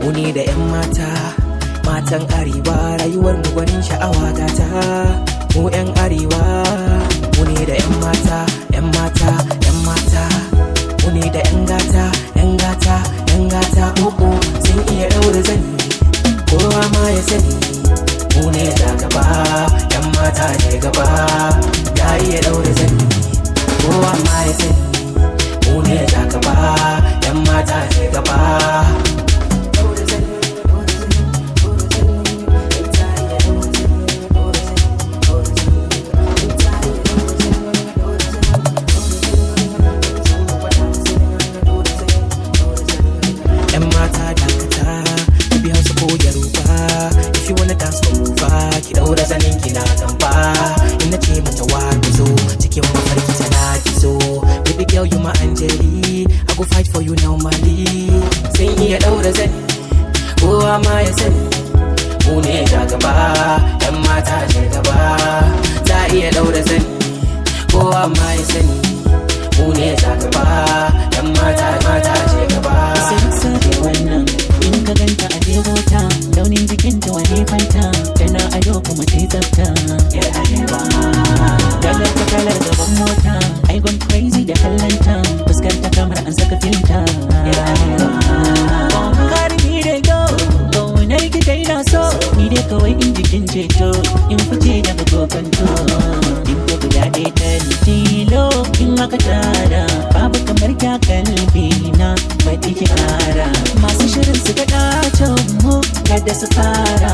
mu ne da 'yan mata, matan arewa, rayuwar mu gwanin sha'awa gata. Mu 'yan arewa, mu ne da 'yan mata, 'yan mata, 'yan mata. Mu ne da 'yan gata, 'yan gata, 'yan gata. Koko sun iya ɗaura zani, kowa ma ya sani. Mu ne da gaba, 'yan mata ne gaba, ya iya ɗaura zani, kowa ma ya sani. Mu ne da gaba, 'yan mata ne gaba. If you wanna dance come over, ki daura zanin ki na gamba. Ina ce mata wa ki zo, cikin mafarki tana ki zo. Baby girl you my angeli, I go fight for you normally. Sun iya daura zani, kowa ma ya sani. Mu ne da gaba, 'yan mata ce gaba. Ta iya daura zani, kowa ma ya sani. Mu ne da gaba, 'yan mata ce gaba. Sai wannan in ka ganta a jegota, launin jikinta wani fanta, tana ado kuma ta tsafta. Kalar ta kalar gaban mota, I gone crazy da kallanta, fuskar ta kamar an saka filta. Kar ni da go, ƙaunar ki kai na so, ni dai kawai in jikin ceto, in fice daga kokanto. In ka guda ɗaya ta tilo, in aka tara, babu kamar kya kalbi na, baɗi ki ƙara. Masu shirin su ga ɗacin mu, kada su fara.